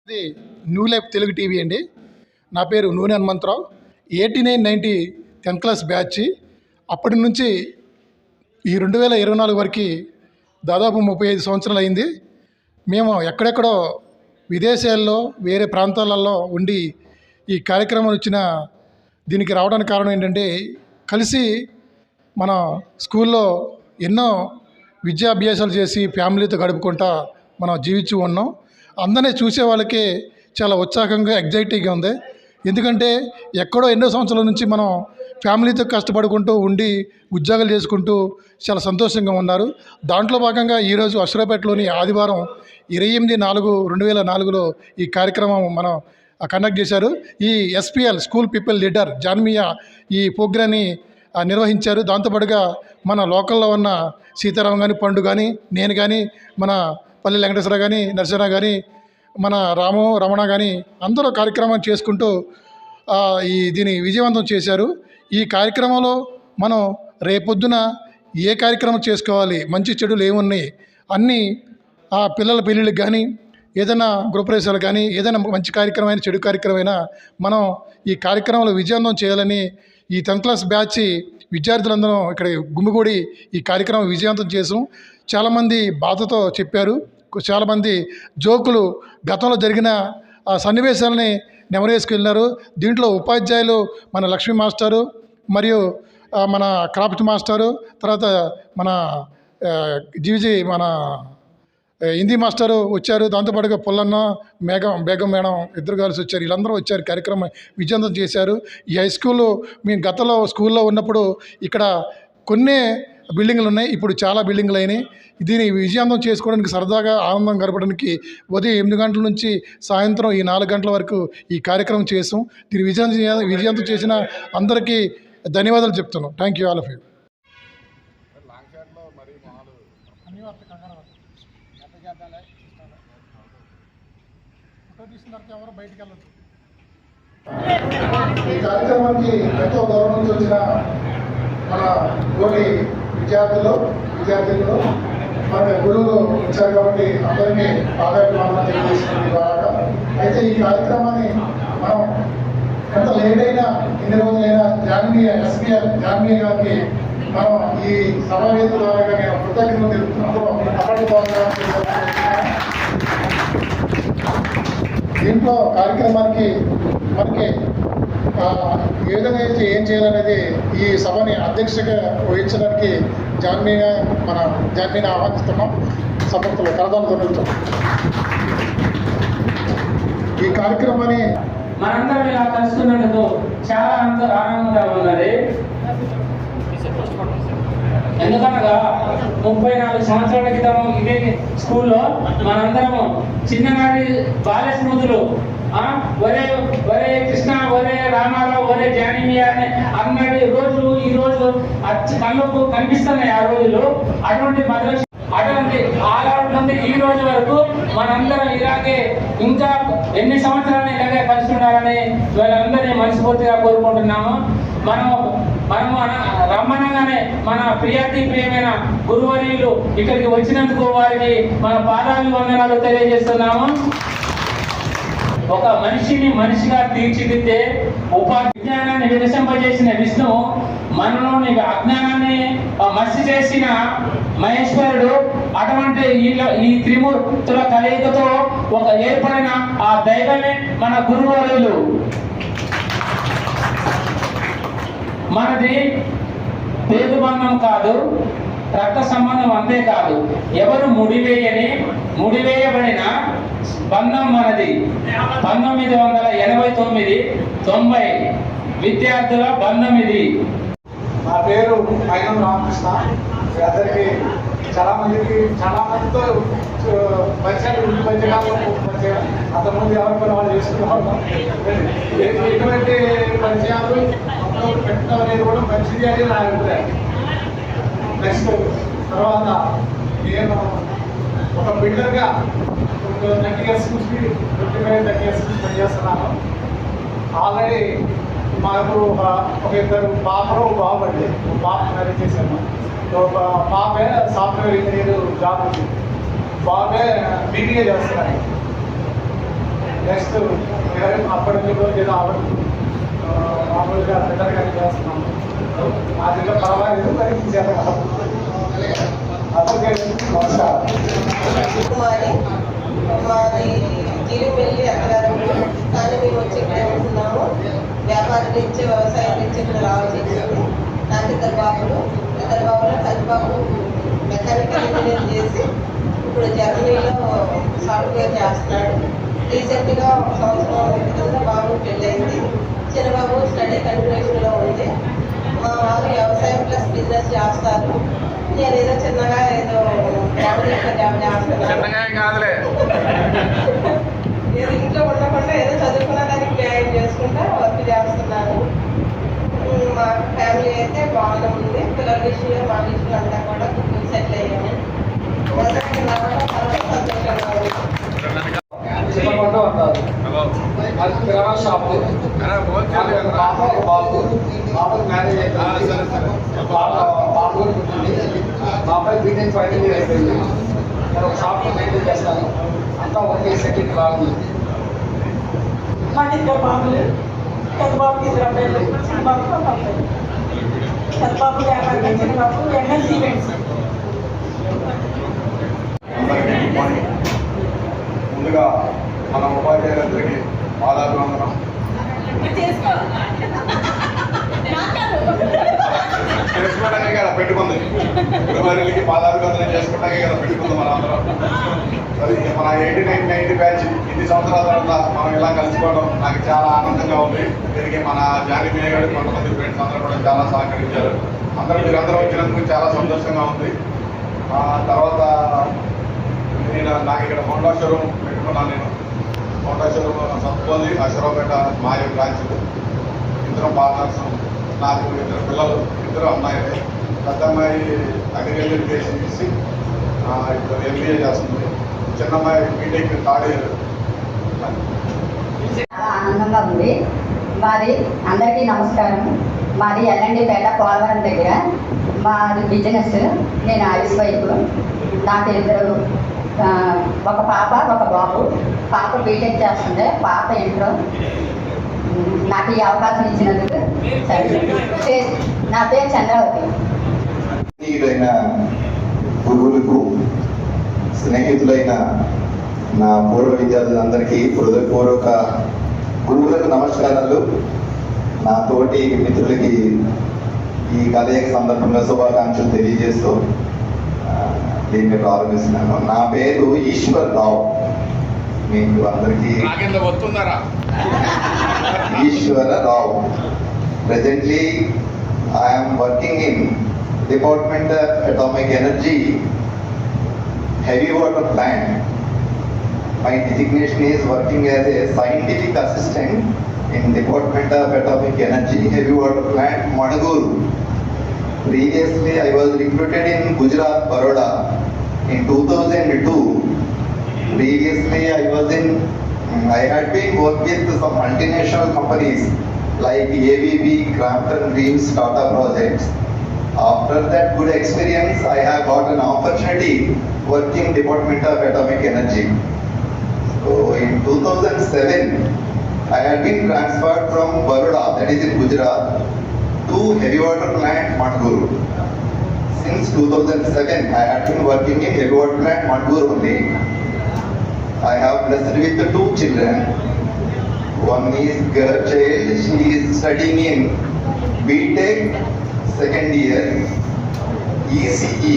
ఇది new life Telugu TV అండి. నా పేరు నూనె హనుమంతరావు. 8990 10th class batch. అప్పటి నుంచి ఈ 2024 వరకు దాదాపు 35 సంవత్సరాలు అయింది. మేము ఎక్కడెక్కడో విదేశాల్లో వేరే ప్రాంతాలలో ఉండి ఈ కార్యక్రమం వచ్చిన దీనికి రావడానికి కారణం ఏంటంటే, కలిసి మన స్కూల్లో ఎన్నో విద్యాభ్యాసాలు చేసి ఫ్యామిలీతో గడుపుకుంటా మనం జీవించి ఉన్నాం. అందరినీ చూసే వాళ్ళకి చాలా ఉత్సాహంగా ఎగ్జైటింగ్గా ఉంది. ఎందుకంటే ఎక్కడో ఎన్నో సంవత్సరాల నుంచి మనం ఫ్యామిలీతో కష్టపడుకుంటూ ఉండి ఉద్యోగాలు చేసుకుంటూ చాలా సంతోషంగా ఉన్నారు. దాంట్లో భాగంగా ఈరోజు అశ్వరాపేటలోని ఆదివారం 28/4/2004లో ఈ కార్యక్రమం మనం కండక్ట్ చేశారు. ఈ SPL school people leader Janmiya ఈ ప్రోగ్రాన్ని నిర్వహించారు. దాంతోపాటుగా మన లోకల్లో ఉన్న సీతారాం కానీ, పండు కానీ, నేను కానీ, మన పల్లి వెంకటేశ్వర కానీ, నరసింహ కానీ, మన రమణ కానీ అందరూ కార్యక్రమం చేసుకుంటూ దీన్ని విజయవంతం చేశారు. ఈ కార్యక్రమంలో మనం రేపొద్దున ఏ కార్యక్రమం చేసుకోవాలి, మంచి చెడులు ఏమున్నాయి అన్నీ పిల్లల పెళ్ళిళ్ళకి కానీ, ఏదైనా గృహప్రవేశాలు కానీ, ఏదైనా మంచి కార్యక్రమం చెడు కార్యక్రమమైనా మనం ఈ కార్యక్రమంలో విజయవంతం చేయాలని ఈ 10th క్లాస్ బ్యాచ్ విద్యార్థులందరం ఇక్కడ గుమిగూడి ఈ కార్యక్రమం విజయవంతం చేసాం. చాలామంది బాధతో చెప్పారు, చాలామంది జోకులు గతంలో జరిగిన సన్నివేశాలని నెమరేసుకెళ్ళినారు. దీంట్లో ఉపాధ్యాయులు మన లక్ష్మీ మాస్టారు, మరియు మన క్రాఫ్ట్ మాస్టారు, తర్వాత మన జీవిజీ మన హిందీ మాస్టరు వచ్చారు. దాంతోపాటుగా పుల్లన్న బేగం మేడం ఇద్దరు కలిసి వచ్చారు. వీళ్ళందరూ వచ్చారు, కార్యక్రమం విజయవంతం చేశారు. ఈ హై స్కూలు మేము గతంలో స్కూల్లో ఉన్నప్పుడు ఇక్కడ కొన్ని బిల్డింగ్లు ఉన్నాయి, ఇప్పుడు చాలా బిల్డింగ్లు అయినాయి. దీన్ని విజయవంతం చేసుకోవడానికి, సరదాగా ఆనందం గడపడానికి ఉదయం 8 గంటల నుంచి సాయంత్రం ఈ 4 గంటల వరకు ఈ కార్యక్రమం చేసాం. దీన్ని విజయవంతం చేసిన అందరికీ ధన్యవాదాలు చెప్తున్నాం. Thank you all of you. ఎవరు బయటికి వెళ్ళదు. ఈ కార్యక్రమానికి ఎంతో దూరం నుంచి వచ్చిన మన తోటి విద్యార్థులు మన గురువులు వచ్చారు కాబట్టి అందరికీ ఆదాయమానం తెలియజేస్తుంది బాగా. అయితే ఈ కార్యక్రమాన్ని మనం ఎంత లేట్ అయినా, ఎన్ని రోజులైనా ఎస్పీఎల్ జాన్మియా గారికి మనం ఈ సమావేశం ద్వారా నేను కృతజ్ఞతలు తెలుపుతున్నప్పుడు దీంట్లో కార్యక్రమానికి మనకి ఏ విధంగా ఏం చేయాలనేది ఈ సభని అధ్యక్షగా వహించడానికి జాన్మియాని ఆహ్వానిస్తున్నాం. సభలో కరదాలు దొరుకుతాం. ఈ కార్యక్రమాన్ని మనందరం ఇలా కలుసుకున్నందుకు చాలా ఆనందంగా ఉన్నది. ఎందుకనగా 34 సంవత్సరాల క్రితం ఇదే స్కూల్లో మనందరము చిన్ననాటి బాల్య స్మృతులు, ఒరే కృష్ణ, ఒరే రామారావు, ఒరే జాన్మియా అనే అన్నటి రోజులు ఈ రోజు కళ్ళకు కనిపిస్తున్నాయి. ఆ రోజులు అటువంటి ఆలయం నుండి ఈ రోజు వరకు మనందరం ఇలాగే ఇంకా ఎన్ని సంవత్సరాలు ఇలాగే కలిసి ఉండాలని వీళ్ళందరినీ మనస్ఫూర్తిగా కోరుకుంటున్నాము. మనము రమ్మనగానే మన ప్రియమైన గురువర్యులు ఇక్కడికి వచ్చినందుకు వారికి మన పాదాభివందనాలు తెలియజేస్తున్నాము. ఒక మనిషిని మనిషిగా తీర్చిదిద్దే విజ్ఞానాన్ని వికసింపజేసిన విష్ణువు, మనలోని అజ్ఞానాన్ని మసి చేసిన మహేశ్వరుడు, అటువంటి ఈ త్రిమూర్తుల కలయికతో ఒక ఏర్పడిన ఆ దైవమే మన గురువర్యులు. మనది పేరుబంధం కాదు, రక్త సంబంధం అంతే కాదు, ఎవరు ముడివేయబడిన బంధం మనది. 1989-90 విద్యార్థుల బంధం ఇది. నా పేరు మైనం రామకృష్ణ. అందరికీ చాలా మందితో పరిచయాలు అంతకుముందు ఎవరి పని వాళ్ళు చేసుకున్నాం. ఎటువంటి పరిచయాలు పెట్టడం అనేది కూడా మంచిది అని నా అభిప్రాయం. నెక్స్ట్ తర్వాత నేను ఒక బిల్డర్గా 30 years నుంచి 25 years నుంచి పనిచేస్తున్నాను. ఆల్రెడీ మాకు ఒక ఇద్దరు పాపలు బాబు అండి. పాప మ్యారేజ్ చేశాను. ఒక పాపే సాఫ్ట్వేర్ ఇంజనీర్ జాబ్ ఉంది, బాబే బీబీఏ చేస్తున్నాయి. నెక్స్ట్ అప్పటిలో ఏదో మామూలుగా బిడ్డలుగా చేస్తున్నాము. ఆ జిల్లా పర్వాలేదు, మరి ఈ చేత కాదు. అతనికి నమస్కారం. మాది జీడిపల్లి అక్కడారు, కానీ మేము వచ్చి ఇక్కడే ఉంటున్నాము. వ్యాపారం నుంచి వ్యవసాయం నుంచి ఇక్కడ రావాల్సి వచ్చింది. నాకు ఇద్దరు బాబులు కలిపాబు మెకానికల్ ఇంజనీర్ చేసి ఇప్పుడు జర్మనీలో సాఫ్ట్వేర్ చేస్తున్నాడు. రీసెంట్గా 1 సంవత్సరం కింద బాబు పెళ్ళయింది. చిన్నబాబు స్టడీ కంటిన్యూషన్లో ఉంది. మా వారు వ్యవసాయం ప్లస్ బిజినెస్ చేస్తారు. నేను ఏదో చిన్నగా ఏదో జాబ్ చేస్తున్నాను. నేను ఇంట్లో ఉండకుండా ఏదో చదువుకున్న దానికి న్యాయం చేసుకుంటా వర్క్ చేస్తున్నాను. మా ఫ్యామిలీ అయితే బాగానే ఉంది. పిల్లల విషయంలో మా విషయంలో అంతా కూడా సెటిల్ అయ్యాము. సంతోషంగా ఉంది. చిన్నపండు అంటారు. అది కిరాణా షాపు. పాప ఒక బాబు. బాబు మ్యారేజ్ అయిపోయింది. బాబు ఉంటుంది. బాబాయ్ బీటెక్ ఫైనల్ ఇయర్ అయిపోయింది. నేను ఒక షాప్లో మెయింటైన్ చేస్తాను. అంతా ఒకే సెకండ్ లాగా. మాకు ఇద్దరు బాబులు. పెద్ద బాబుకి 2 అబ్బాయిలు, చిన్న బాబుకి 1 అబ్బాయి. పెద్ద బాబు వ్యాపారం, చిన్న బాబు ఎంఎస్ ఈవెంట్స్. ముందుగా మన ఉపాధ్యాయులందరికీ పాదాభివందనం. చేసుకోవడానికి కదా పెట్టుకుంది, గురువారికి పాదాభివందనం చేసుకోవడానికి కదా పెట్టుకుంది మన అందరం. అది మన 89-90 బ్యాచ్ ఇన్ని సంవత్సరాల తర్వాత మనం ఇలా కలుసుకోవడం నాకు చాలా ఆనందంగా ఉంది. దీనికి మన జానీమయ్య గారు కొంతమంది ఫ్రెండ్స్ అందరూ కూడా చాలా సహకరించారు. మీరందరూ వచ్చినందుకు చాలా సంతోషంగా ఉంది. తర్వాత నాకు ఇక్కడ హోండా షోరూమ్ పెట్టుకున్నాను. నేను హోండా షోరూమ్ సత్పోలి అశ్వరావుపేట మా బ్రాంచ్. ఇద్దరు పార్ట్నర్స్. నాకు 2 పిల్లలు, 2 అమ్మాయిలు. పెద్ద అమ్మాయి అగ్రికల్చర్ చేసి ఇప్పుడు MBA చేస్తుంది. చిన్న అమ్మాయి బీటెక్ 3rd ఇయర్. చాలా ఆనందంగా ఉంది. మాది అందరికీ నమస్కారం. మాది ఎల్లండిపేట పోలవరం దగ్గర మాది బిజినెస్. నేను ఆయుష్ వైపు. నాకు 2 ఒక పాప ఒక బాబు. పాప బీటెక్ చేస్తుంది, పాప ఇంటర్. నాకు ఈ అవకాశం ఇచ్చినందుకు నా పేరు చంద్రావతి. గురువులకు, స్నేహితులైన నా పూర్వ విద్యార్థులందరికీ హృదయపూర్వక గురువులకు నమస్కారాలు. నా తోటి మిత్రులకి ఈ కలయిక సందర్భంగా శుభాకాంక్షలు తెలియజేస్తూ దీన్ని ప్రారంభిస్తున్నాను. నా పేరు ఈశ్వర్ రావు. మీకు అందరికీ ఈశ్వర రావు. Presently, I am working in Department of Atomic Energy, Heavy Water Plant. My designation is working as a scientific assistant in Department of Atomic Energy, Heavy Water Plant, Managuru. Previously, I was recruited in Gujarat, Baroda in 2002. Previously, I had been working with some multinational companies like ABB, Crampton, Greaves, Tata Projects. After that good experience, I have got an opportunity working Department of Atomic Energy. So in 2007, I had been transferred from Baroda, that is in Gujarat, to Heavy Water Plant, Managuru. Since 2007, I had been working in Heavy Water Plant, Managuru only. I have blessed with 2 children. One is girl child. She is studying in BTech 2nd year ECE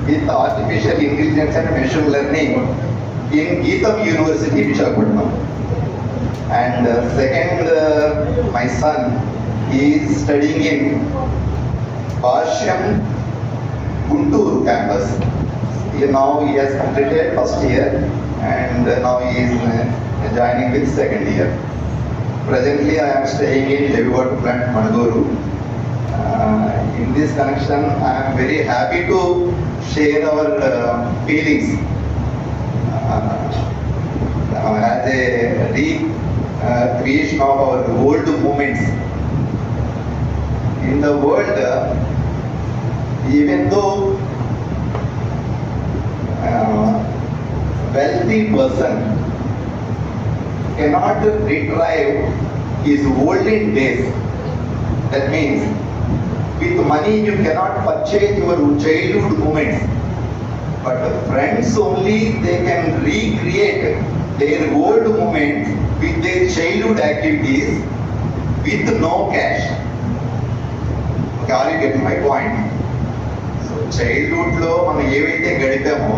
with Artificial Intelligence and Machine Learning in Geetham University, Visakhapatnam. And second, my son is studying in Bhashyam Guntur campus. Now he has completed 1st year and now he is joining with 2nd year. Presently, I am staying in Heavy Water Plant, Managuru. In this connection, I am very happy to share our feelings as a recreation of our old moments. In the world, even though wealthy person cannot retrieve his olden days. That means with money you cannot purchase your childhood moments, but friends only they can recreate their old moments with their childhood activities with no cash. Okay, are you getting my point? So childhood లో మనం ఏవైతే గడిపామో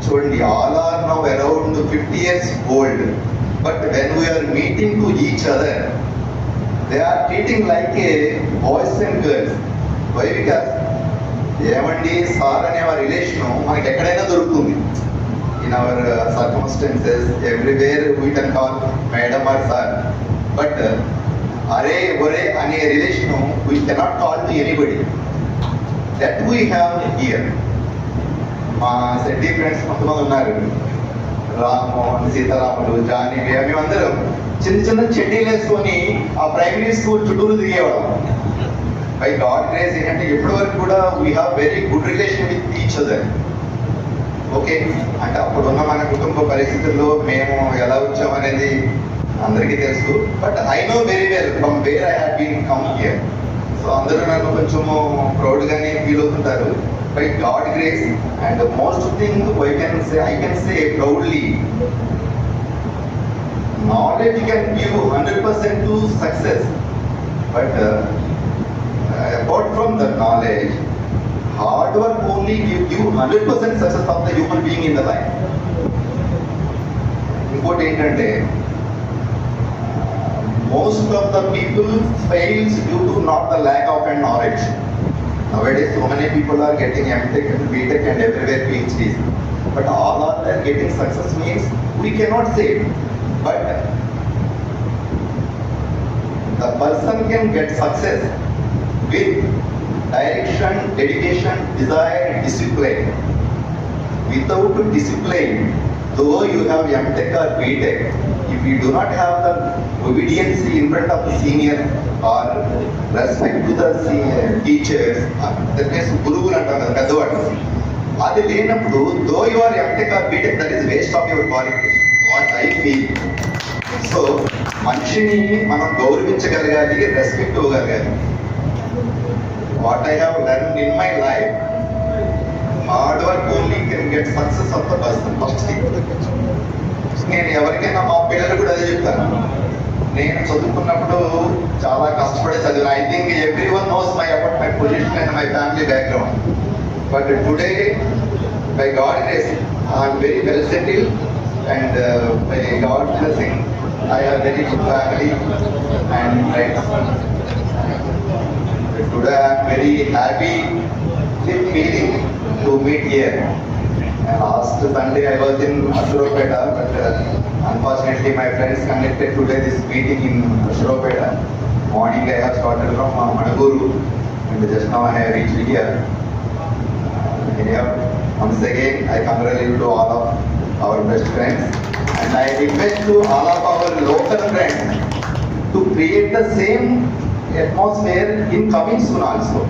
చూడండి, all are now around 50 years old, but when we are meeting to each other they are treating like a boys and girls. Why? Because ఏమండి sir అనే ఆ relation మనకి ఎక్కడైనా దొరుకుతుంది. In our circumstances everywhere we can call madam or sir, but అరే ఒరే అనే relation we cannot call to anybody. That we have here. మా సెడ్డీ ఫ్రెండ్స్ కొంతమంది ఉన్నారు, రామ్మోహన్, సీతారాములు, జానీ, మేమందరం చిన్న చిన్న చెడ్డీలు వేసుకొని ఆ ప్రైమరీ స్కూల్ చుట్టూరు తిరిగేవాళ్ళం. బై గాడ్ గ్రేస్ ఏంటంటే ఇప్పటి వరకు కూడా we have very good relation with each other. Okay, అంటే అప్పుడున్న మన కుటుంబ పరిస్థితుల్లో మేము ఎలా వచ్చామనేది అందరికీ తెలుసు, but I know very well from where I have been come here. So అందరూ నన్ను కొంచెము ప్రౌడ్గానే ఫీల్ అవుతుంటారు. By God grace and most thing I can say proudly, knowledge can give 100% to success, but apart from the knowledge, hard work only give you 100% success of the human being in the life. Inkote entante, most of the people fails due to not the lack of knowledge. Nowadays so many people are getting MTech and BTech and everywhere PhDs, but all are there getting success means we cannot say. But the person can get success with direction, dedication, desire, discipline. Without discipline, though you have MTech or BTech, if you do not have the obedience in front of the senior or respect to the senior teachers, that means Guru antam kada peddavadu, adi lenappudu though you are MTech or BTech, that is waste of your qualification. What I feel. So మనిషిని మనం గౌరవించగలగాలి, respect ఇవ్వగలగాలి. What I have learn in my life, hard work only can get success of the person. First thing, నేను ఎవరికైనా మా పిల్లలు కూడా అదే చెప్తాను. నేను చదువుకున్నప్పుడు చాలా కష్టపడి చదివాను. I think every one knows my about my position and my family background, but today by God grace I'm very well settled. And by God's blessing, I have very good family and friends. Today I am very happy feeling to meet here. And last Sunday I was in Ashurapeta, but unfortunately my friends conducted today this meeting in Ashurapeta. Morning I have started from Managuru, and just now I have reached here. Anyhow, once again I congratulate to all of our best friends, and I request to all of our local friends to create the same atmosphere in coming soon also.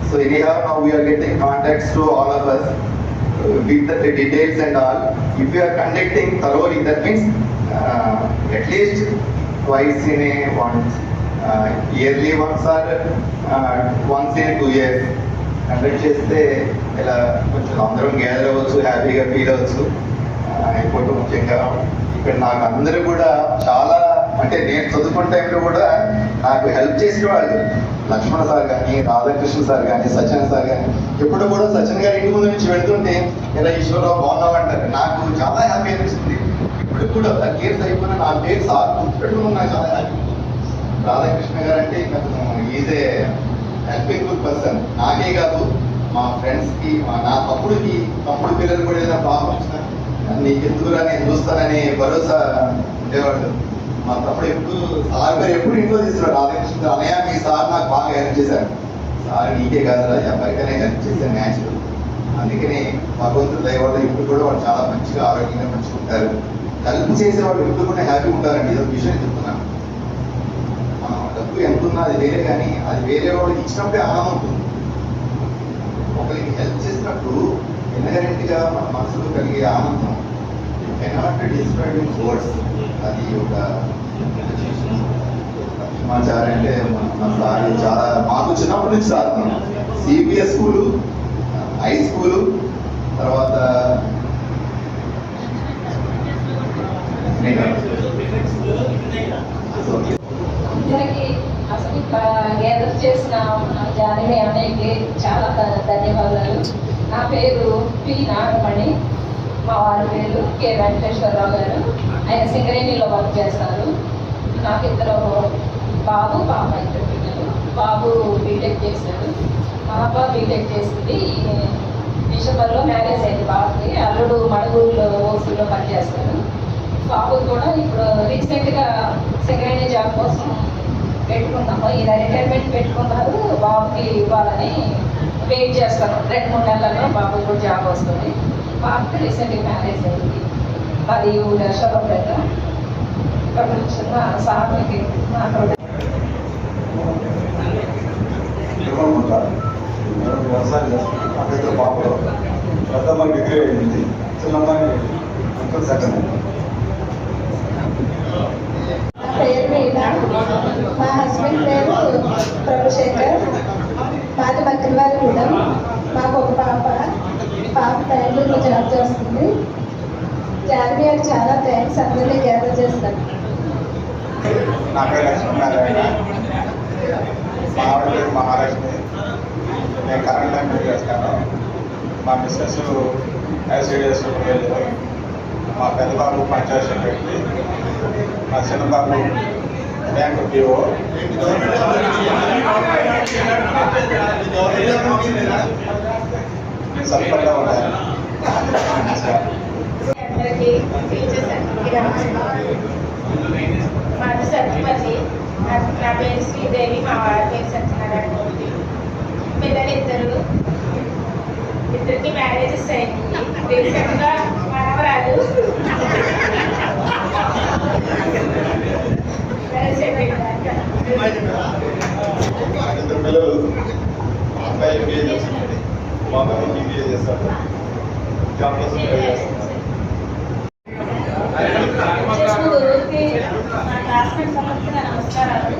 So anyhow, now we are getting contacts to all of us with the details and all. If we are conducting thoroughly, that means at least twice in a once, yearly once or once in 2 years conduct చేస్తే ఇలా కొంచెం అందరం gather అవ్వచ్చు, హ్యాపీగా feel అవ్వచ్చు. ఇంకోటి ముఖ్యంగా ఇక్కడ నాకు అందరూ కూడా చాలా, అంటే నేను చదువుకున్న టైంలో కూడా నాకు హెల్ప్ చేసిన వాళ్ళు లక్ష్మణ సార్ కానీ, రాధాకృష్ణ సార్ కానీ, సచిన్ సార్ కానీ, ఎప్పుడు కూడా సచిన్ గారి ఇంటి ముందు నుంచి వెళ్తుంటే ఇలా ఈశ్వరరావు బాగున్నావు అంటారు. నాకు చాలా హ్యాపీ అనిపిస్తుంది. ఇప్పుడు కూడా 30 years అయిపోయినా నా పేరు సార్ గుర్తుపెట్టుకుని నాకు చాలా హ్యాపీ. రాధాకృష్ణ గారు అంటే ఈజ్ ఏ హెల్పింగ్ పర్సన్. నాకే కాదు, మా ఫ్రెండ్స్కి, నా తమ్ముడు పిల్లలు కూడా ఏదైనా ప్రాబ్లం వచ్చినా నీకు ఎందుకురా నేను చూస్తానని భరోసా ఉండేవాడు. మా తమ్ముడు ఎప్పుడు సార్ గారు ఎప్పుడు ఇంట్లో తీసుకున్నాడు. రాధాకృష్ణ గారు, అనయ్య మీ సార్ నాకు బాగా హెల్ప్ చేశారు. సార్ నీకే కాదురా, ఎవరికైనా హెల్ప్ చేశాను న్యాచురల్. అందుకని భగవంతుడు దయ వల్ల ఇప్పుడు కూడా వాళ్ళు చాలా మంచిగా ఆరోగ్యంగా మంచిగా ఉంటారు. హెల్ప్ చేసేవాళ్ళు ఇప్పుడు కూడా హ్యాపీ ఉంటారండి. ఇదొక విషయం చెప్తున్నాను. డబ్బు ఎంత ఉన్నా అది వేరే, కానీ అది వేరే వాళ్ళకి ఇచ్చినప్పుడే ఆనందం ఉంటుంది. ఒకరికి హెల్ప్ చేసినప్పుడు ఇన్హరెంట్గా మన మనసులో కలిగే ఆనందం కెనాట్ డిస్క్రైబ్ ఇన్ వర్డ్స్. అది ఒక సమాచారం అంటే మన సార్ చాలా మాకు చిన్నప్పటి నుంచి sir CBS school, high school, తర్వాత అందరికీ అసలు గేదర్ చేసిన జానవి అన్నయ్యకి చాలా ధన్యవాదాలు. నా పేరు పి నాగమణి, మా వారి పేరు కె వెంకటేశ్వరరావు గారు. ఆయన సింగరేణిలో వర్క్ చేస్తారు. నాకు ఇద్దరు బాబు, పాప, ఇద్దరు పిల్లలు. బాబు బీటెక్ చేశాడు, పాప బీటెక్ చేసింది. డిసెంబర్లో మ్యారేజ్ అయింది బాబుకి. అల్లుడు మడుగురులో ఓసీలో పనిచేస్తాడు. బాబు కూడా ఇప్పుడు రీసెంట్గా సింగరేణి జాబ్ కోసం పెట్టుకున్నాము. ఇలా రిటైర్మెంట్ పెట్టుకున్నారు. బాబుకి ఇవ్వాలని వెయిట్ చేస్తాను. 2-3 నెలల్లో బాబు కూడా జాబ్ వస్తుంది. బాబుకి రీసెంట్గా మ్యారేజ్ అయింది. అది దర్శనపేట. ఇక్కడ చిన్న సార్కి మాట్లాడారు. వ్యవసాయం చేస్తాను. మా ఇద్దరు పాపలు, పెద్దమ్మాయి డిగ్రీ అయింది, చిన్నమ్మాయి అంకుల్ సెకండ్. పేరు మీనా, మా హస్బెండ్ పేరు ప్రభుశేఖర్, మాది మక్కినవారిగూడెం. మాకు ఒక పాప బెంగళూరులో జాబ్ చేస్తుంది. జాన్వియాకి చాలా థ్యాంక్స్. అందరినీ గ్యాదర్ చేస్తాను. నా పేరు లక్ష్మీనారాయణ, మా ఆవిడ పేరు మహాలక్ష్మి. నేను కరెంట్ టైం చేస్తాను. మా మిస్సెస్ ఐసీడీఎస్ వెళ్ళారు. మా పెద్ద బాబు పంచాయత్ సెక్రటరీ, మా చిన్న బాబు బ్యాంకు పిఓ. సరిపడా ఉంటాయి. అందరికీ టీచర్స్ అందరికీ నమస్కారం. మాది సత్యపల్లి. నా పేరు శ్రీదేవి, మా వారి పేరు సత్యనారాయణ మూర్తి. పిల్లలు ఇద్దరికి మ్యారేజెస్ అయింది. రీసెంట్గా మనవరాలు ఇద్దరు పిల్లలు, అబ్బాయి ఎంబీఏ చేస్తున్నాడు, మా అబ్బాయి ఎంబీఏ చేస్తాడు. జాబ్ కోసం ట్రై చేస్తున్నాడు. గురువుకి నా క్లాస్మేట్స్ అందరికీ నా నమస్కారాలు.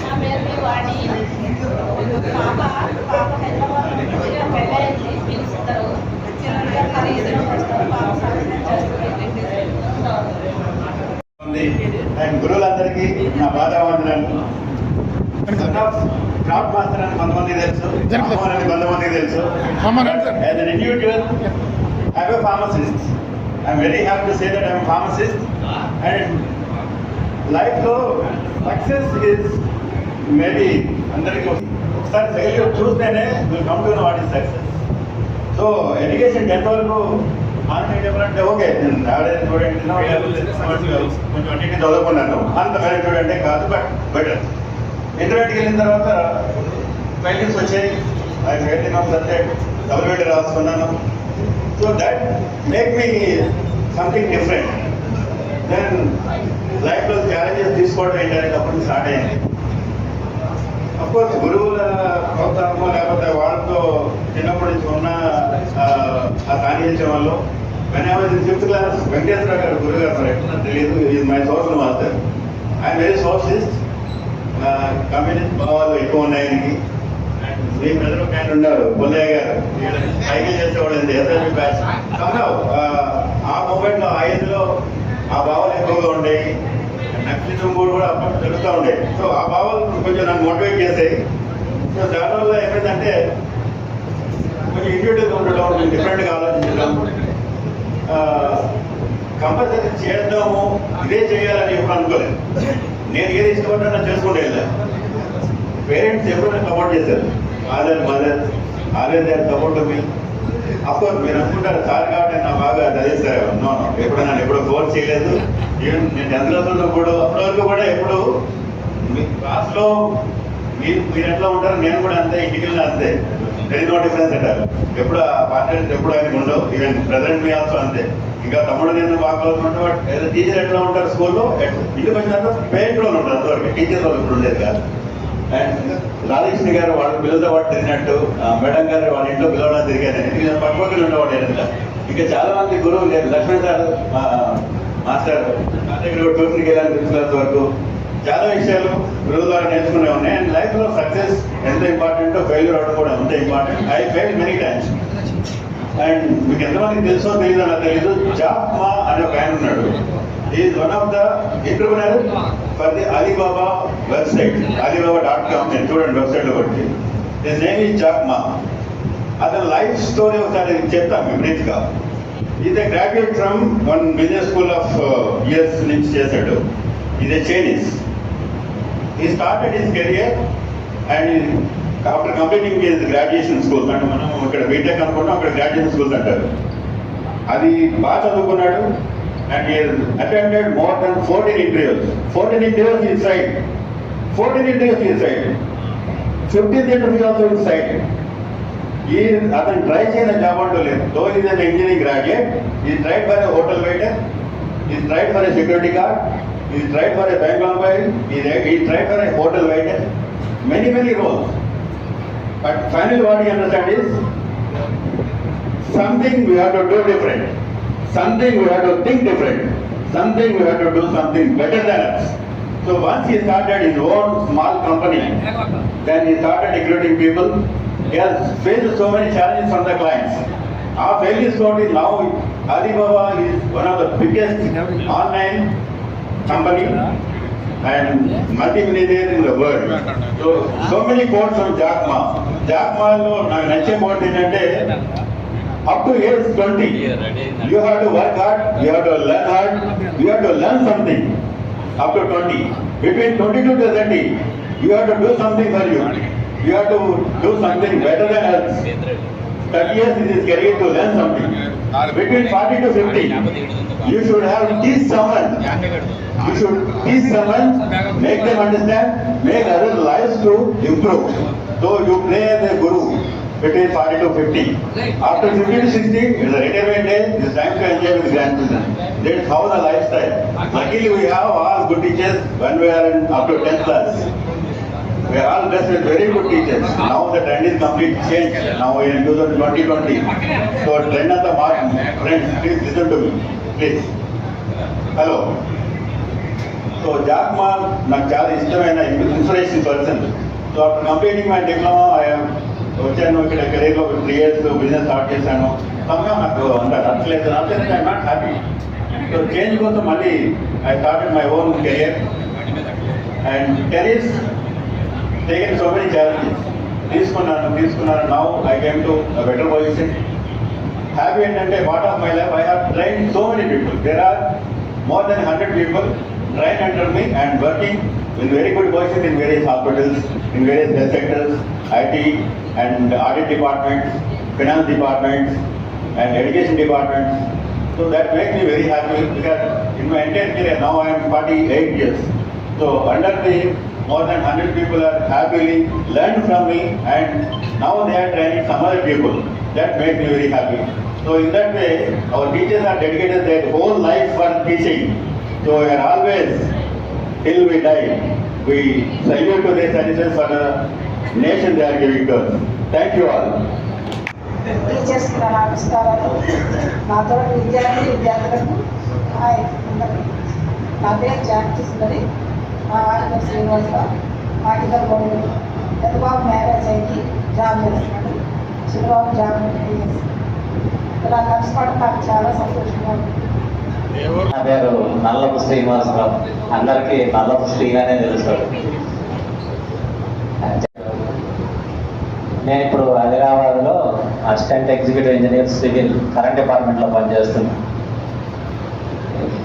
నా పేరు వాణి. పాప పెద్దవాళ్ళు పెళ్ళయింది. పిలుస్తారు. చిన్నగా ఖరీదులో వస్తారు. పాప సాధన చేస్తుంది. అండ్ గురువులందరికీ నా బాధావందనాలు. క్రాఫ్ట్ మాస్టర్ అని కొంతమంది తెలుసు, అమ్మోన్ అని కొంతమంది తెలుసు. As an individual I'm a pharmacist. I'm very happy to say that I'm pharmacist. And లైఫ్లో సక్సెస్ ఈజ్ మేబీ అందరికీ ఒకసారి ఫెయిల్యూర్ చూస్తేనే will come to know what is success. So education 10th వరకు అంటే ఓకే, నేను యావరేజ్ స్టూడెంట్, కొంచెం అన్నింటినీ చదువుకున్నాను. అంత మేనేజ్ స్టూడెంటే కాదు, బట్ బెటర్. ఇంటర్మీడియట్కి వెళ్ళిన తర్వాత ఫెయిల్యూర్స్ వచ్చాయి. I fail in subject, WBT రాసుకున్నాను. So that make me something different. Then లైఫ్లో ఛాలెంజెస్ తీసుకోవడం ఏంటనేది అప్పుడు స్టార్ట్ అయింది. అఫ్కోర్స్ గురువుల ప్రోత్సాహమో లేకపోతే వాళ్ళతో చిన్నప్పటి నుంచి ఉన్న ఆ సాన్నిహిత్యం వల్ల when I was in 5th class, Venkateswara గారు గురువు గారు మరి ఎట్లా తెలియదు, is my social master. I'm very socialist. Communist భావాలు ఎక్కువ ఉన్నాయి ఆయనకి. మీ ప్రజలు ఒక ఆయన ఉన్నారు, పుల్లయ్య గారు, సైకిల్ చేసేవాళ్ళు ఎస్ఎస్బి బ్యాచ్. ఆ మూమెంట్లో ఆ ఏజ్లో ఆ భావాలు ఎక్కువగా ఉండేవి. నక్సలిజం కూడా అప్పుడు జరుగుతూ ఉండేది. సో ఆ భావాలు కొంచెం నన్ను మోటివేట్ చేసాయి. సో దానివల్ల ఏమైందంటే కొంచెం ఇండివిజువల్గా ఉండడం, డిఫరెంట్గా ఆలోచించడం, కంపల్సరీ చేద్దాము, ఇదే చేయాలని ఎప్పుడు అనుకోలేదు. నేను ఏది ఇష్టపడ్డా చేసుకుంటూ వెళ్ళాను. పేరెంట్స్ ఎప్పుడు నాకు సపోర్ట్ చేశారు. Father, mother always they are support me. Of course మీరు అనుకుంటారు సార్ కాబట్టి నా బాగా చదివిస్తారు. నో, ఎప్పుడు నన్ను ఎప్పుడు ఫోర్స్ చేయలేదు. ఈవెన్ నేను 10th క్లాస్ ఉన్నప్పుడు అప్పటివరకు కూడా ఎప్పుడు మీ క్లాస్లో మీరు ఎట్లా ఉంటారు, నేను కూడా అంతే, ఇంటికి వెళ్ళిన అంతే. వెరీ నో డిఫరెన్స్ అంటారు. ఎప్పుడు ఆ పార్టీ ఎప్పుడు ఆయనకు ఉండవు. ఈవెన్ ప్రెసిడెంట్ మీ ఆల్సో అంతే. ఇంకా తమ్ముడు నేను బాగా చదువుకుంటే బట్ ఏదో టీచర్ ఎట్లా ఉంటారు స్కూల్లో, ఇంటికి వచ్చిన తర్వాత పేరెంట్ వాళ్ళు ఉంటారు. అంతవరకు టీచర్స్ వాళ్ళు ఇప్పుడు ఉండేది కాదు. అండ్ రాధాకృష్ణ గారు వాళ్ళు పిల్లలతో పాటు తిరిగినట్టు, మేడం గారు వాళ్ళ ఇంట్లో పిల్లలు తిరిగాను. ఇది పక్కపక్కన ఉండేవాడు ఏదైనా. ఇంకా చాలా మంది గురువులు లేరు. లక్ష్మణ్ సార్ మాస్టర్ నా దగ్గర ట్యూషన్కి వెళ్ళాను 5th క్లాస్ వరకు. చాలా విషయాలు గురువు ద్వారా నేర్చుకునే ఉన్నాయి. అండ్ లైఫ్లో సక్సెస్ ఎంత ఇంపార్టెంటో ఫెయిల్యూర్ అవడం కూడా అంతే important. I fail many times. And మీకు ఎంతమందికి తెలుసో తెలియదో నాకు తెలీదు, జాక్ మా అనే ఒక ఆయన ఉన్నాడు. Is one of the entrepreneur for the Alibaba website, alibaba.com. నేను చూడండి వెబ్సైట్లో కొట్టి. హిస్ నేమ్ ఈజ్ జాక్ మా. అతని లైఫ్ స్టోరీ ఒకసారి చెప్తాను బ్రీఫ్గా. Is a graduate from one business school of US నుంచి చేశాడు. Is a Chinese. He started his career and after completing his graduation schools, అంటే మనం ఇక్కడ బీటెక్ అనుకుంటాం, అక్కడ గ్రాడ్యుయేషన్ స్కూల్స్ అంటారు. అది బాగా చదువుకున్నాడు. And he attended more than 14 interviews. 14 interviews inside. 14 interviews inside. 15th interview also inside. అతను ట్రై చేయని జాబ్ అంటూ లేదు. Though is an engineering graduate. He tried for a hotel waiter, he tried for a security guard, he tried for a bank employee, he tried for a hotel waiter, many roles. But finally what he understands is, something we have to do different, something we have to think different, something we have to do something better than us. So once he started his own small company, then he started recruiting people. He has faced so many challenges from the clients. Our failure story now, Alibaba is one of the biggest online company and multi-millionaire in the world. So many quotes from Jack Ma. Jack Ma lo నాకు నచ్చే quote ఏంటంటే, up to age 20 you have to work hard, you have to learn hard, you have to learn something. Up to 20, between 22 to 30 you have to do something for you, you have to do something better than others. 30 years in his career to learn something. Between 40 to 50 you should have teach someone. You should teach someone, make them understand, make other lives to improve. So you play as a guru between 40 to 50. After 50 to 60, it's a retirement day, it's time to enjoy with grandchildren. That's how the lifestyle. Luckily we have all good teachers when we are in up to 10th class. We are all blessed with very good teachers. Now the trend is complete change. Now we are in 2020. So trend of the mark. Friends, please listen to me. Please. Hello. So Jack Ma నాకు చాలా ఇష్టమైన inspiration person. So after completing my diploma వచ్చాను ఇక్కడ కెరీర్లో 3 years business start చేశాను. సమయం నాకు అంత నచ్చలేదు, I'm not happy. So change కోసం మళ్ళీ I started my own career and careers taken so many challenges. తీసుకున్నాను. Now I came to better position. Happy ఏంటంటే part of my life I have train so many people. There are more than 100 people trained under me and working in very good position in various hospitals, in various health sectors, IT and audit departments, finance departments and education departments. So that makes me very happy because in my entire career, now I am 48 years. So under me, more than 100 people are happily learned from me and now they are training some other people. That makes me very happy. So in that way, our teachers are dedicated their whole life for teaching. So we are always, till we die, we salute to their services for the nation they are giving to us. Thank you all. Teachers కూడా నమస్కారాలు. నాతో విద్యార్థులకు hi అందరికీ. నా పేరు జానకి సుందరి. మా వారి శ్రీనివాసరావు. మాకు ఇద్దరు కొడుకులు. పెద్దబాబు మ్యారేజ్ అయింది, జాబ్ చేస్తున్నాడు. చిన్నబాబు జాబ్ చేస్తున్నాడు. ఇలా కలిసిపోవడం నాకు చాలా సంతోషంగా ఉంది. నా పేరు నల్లపు శ్రీనివాసరావు. అందరికీ నల్లపు శ్రీగానే తెలుసు. నేను ఇప్పుడు హైదరాబాద్లో assistant executive engineer civil current డిపార్ట్మెంట్లో పనిచేస్తున్నాను.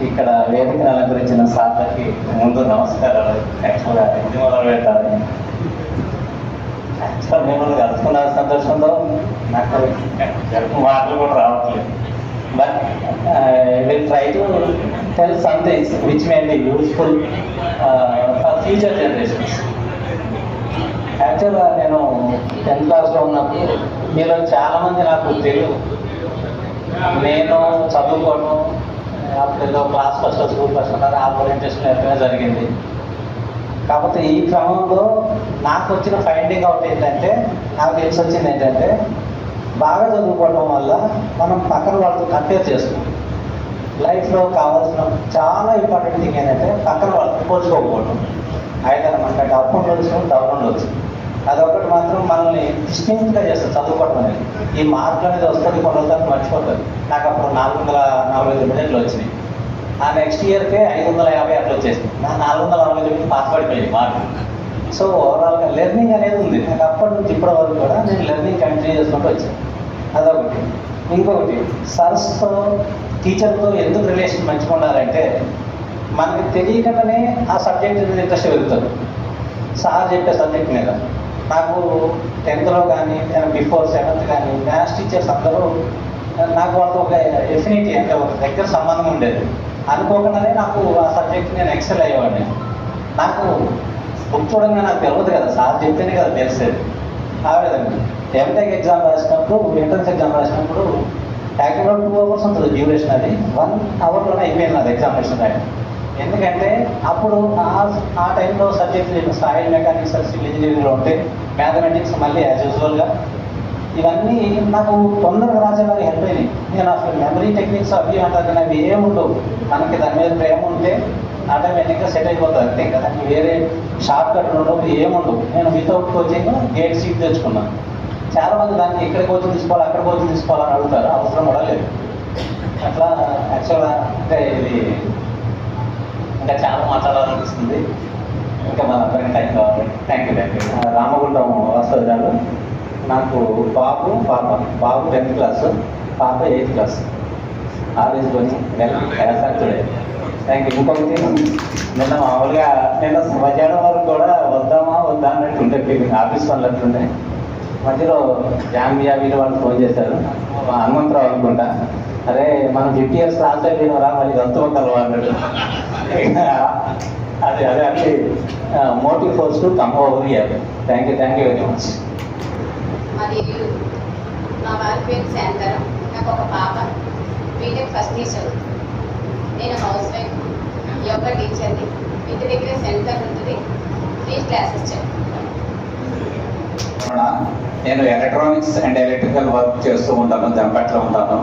ఇక్కడ వేదిక అలంకరించిన సార్లకి ముందు నమస్కారాలు. యాక్చువల్గా ఎన్ని మొదలు పెట్టాలి, యాక్చువల్ మిమ్మల్ని కలుసుకున్న సంతోషంలో నాకు జరుపు మాటలు కూడా రావట్లేదు. But I will try to tell some things which may be useful for future generations. యాక్చువల్గా నేను 10th క్లాస్లో ఉన్నప్పుడు మీలో చాలామంది నాకు తెలియదు. నేను చదువుకోవడం అప్పుడు ఏదో క్లాస్ ఫస్ట్ స్కూల్ ఫస్ట్ ఉన్నారు, ఆ ఓరియంటేషన్ ఎక్కడైనా జరిగింది. కాకపోతే ఈ క్రమంలో నాకు వచ్చిన ఫైండింగ్ అవుట్ ఏంటంటే, నాకు తెలిసి వచ్చింది ఏంటంటే, బాగా చదువుకోవడం వల్ల మనం పక్కన వాళ్ళతో కంపేర్ చేస్తున్నాం. లైఫ్లో కావాల్సిన చాలా ఇంపార్టెంట్ థింగ్ ఏంటంటే పక్కన వాళ్ళతో పోల్చుకోకపోవడం. అయితే మనకంటే అప్ ఉండొచ్చు, డౌన్ ఉండొచ్చు. అదొకటి మాత్రం మనల్ని డిస్టింక్ట్గా చేస్తుంది చదువుకోవడం అనేది. ఈ మార్కులు అనేది వస్తుంది, కొంతవరకు మర్చిపోతుంది. నాకు అప్పుడు 445 మినిట్లు వచ్చినాయి. ఆ నెక్స్ట్ ఇయర్కే 550 అట్లా వచ్చేసింది. నా 449 పాస్ పడిపోయింది మార్కులు. సో ఓవరాల్గా లెర్నింగ్ అనేది ఉంది నాకు. అప్పటి నుంచి ఇప్పటి వరకు కూడా నేను లెర్నింగ్ కంటిన్యూ చేసుకుంటూ వచ్చాను. అదొకటి. ఇంకొకటి, సర్స్తో టీచర్తో ఎందుకు రిలేషన్ మంచిగా ఉండాలంటే, మనకి తెలియకుండానే ఆ సబ్జెక్ట్ మీద ఇంట్రెస్ట్ పెరుగుతుంది. సార్ చెప్పే సబ్జెక్ట్ మీద నాకు 10th కానీ బిఫోర్ 7th కానీ మ్యాథ్స్ టీచర్స్ అందరూ నాకు వాళ్ళతో ఒక ఎఫినిటీ అంటే ఒక దగ్గర సంబంధం ఉండేది. అనుకోకుండానే నాకు ఆ సబ్జెక్ట్ నేను ఎక్సెల్ అయ్యేవాడిని. నాకు బుక్ చూడంగా నాకు తెలియదు కదా, సార్ చెప్తేనే కదా తెలిసేది. ఆ విధంగా ఎంటెక్ ఎగ్జామ్ రాసినప్పుడు, ఎంట్రన్స్ ఎగ్జామ్ రాసినప్పుడు యాక్చువల్గా 2 hours ఉంటుంది డ్యూరేషన్. అది 1 hourలోనే అయిపోయింది నాది ఎగ్జామినేషన్ రాయడం. ఎందుకంటే అప్పుడు ఆ టైంలో సబ్జెక్టులు సాయిల్ మెకానిక్స్, సివిల్ ఇంజనీరింగ్లో ఉంటే మ్యాథమెటిక్స్ మళ్ళీ యాజ్ యూజువల్గా ఇవన్నీ నాకు తొందరగా రాసేలాగా హెల్ప్ అయినాయి. నేను అసలు మెమరీ టెక్నిక్స్ అవి అంటారు, అవి ఏముండవు. మనకి దాని మీద ప్రేమ ఉంటే ఆటోమేటిక్గా సెట్ అయిపోతుంది అంతే కదా. వేరే షార్ట్ కట్లు ఉండవు, ఏముండవు. నేను వితౌట్ కోచింగ్ గేట్ సీట్ తెచ్చుకున్నాను. చాలామంది దానికి ఇక్కడ కోచింగ్ తీసుకోవాలి, అక్కడ కోచింగ్ తీసుకోవాలని అడుగుతారు. అవసరం కూడా లేదు. అట్లా యాక్చువల్గా అంటే ఇది ఇంకా చాలా మాట్లాడాలనిపిస్తుంది. ఇంకా మన అందరికీ టైం కావాలి. Thank you. రామగుండం వస్తుంది గారు. నాకు బాబు 10th క్లాస్, పాప 8th క్లాస్. ఆలోచించుకొని టుడే. Thank you. ఇంకొకటి, నిన్న మామూలుగా నిన్న మధ్యాహ్నం వరకు కూడా వద్దా అన్నట్టు ఉండే ఫీలింగ్, ఆఫీస్ వాళ్ళు అట్లుండే. మధ్యలో జాంబియా వీళ్ళు వాళ్ళు ఫోన్ చేశారు, హనుమంతరావు అనుకుంటా. అరే మనం 50 years లాస్ట్ అయిపోయినరా, మరి గంతు కలవ అన్నట్టు. అదే అంటే motive force to come over here. Thank you very much. మరియు మా వారి పేరు శాంతారాం. నాకు ఒక పాప బీటెక్ ఫస్ట్ ఇయర్ చదువుతుంది. నేను హౌస్ వైఫ్, యోగా టీచర్ని. ఇంటి దగ్గర సెంటర్ ఉంటుంది, 3 classes చెప్తాను. నేను ఎలక్ట్రానిక్స్ అండ్ ఎలక్ట్రికల్ వర్క్ చేస్తూ ఉంటాను, జంపట్లో ఉంటాను.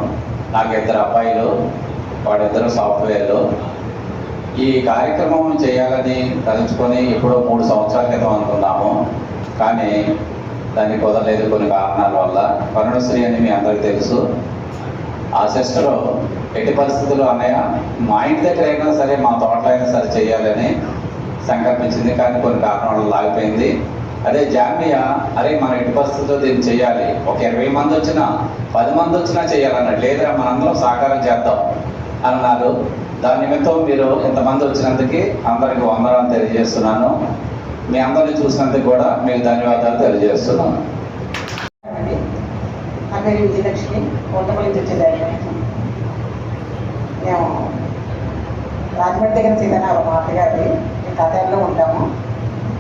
నాకు 2 అబ్బాయిలు, వాడిద్దరు సాఫ్ట్వేర్లు. ఈ కార్యక్రమం చేయాలని తలుచుకొని ఎప్పుడో 3 సంవత్సరాల క్రితం అనుకున్నాము, కానీ దాన్ని కుదరలేదు కొన్ని కారణాల వల్ల. కరుణశ్రీ అని మీ అందరికీ తెలుసు. ఆ సిస్టరు ఎట్టి పరిస్థితుల్లో అన్నయ్య మా ఇంటి దగ్గర అయినా సరే, మా తోటలో అయినా సరే చేయాలని సంకల్పించింది, కానీ కొన్ని కారణాల వల్ల ఆగిపోయింది. అదే జామియా, అరే మన ఎట్టి పరిస్థితుల్లో దీన్ని చేయాలి, ఒక 20 మంది వచ్చినా 10 మంది వచ్చినా చేయాలన్నాడు. లేదా మనందరం సహకారం చేద్దాం అన్నారు. దాని నిమిత్తం మీరు ఇంతమంది వచ్చినందుకు అందరికి వందనాలు తెలియజేస్తున్నాను. మీ అందరిని చూసినందుకు కూడా మీకు ధన్యవాదాలు తెలియజేస్తున్నాను. నా పేరు విజయలక్ష్మి, కొండపల్లి నుంచి వచ్చేదాన్ని. మేము రాజమండ్రి దగ్గర సీతారామ మా అత్తగారి కథల్లో ఉంటాము.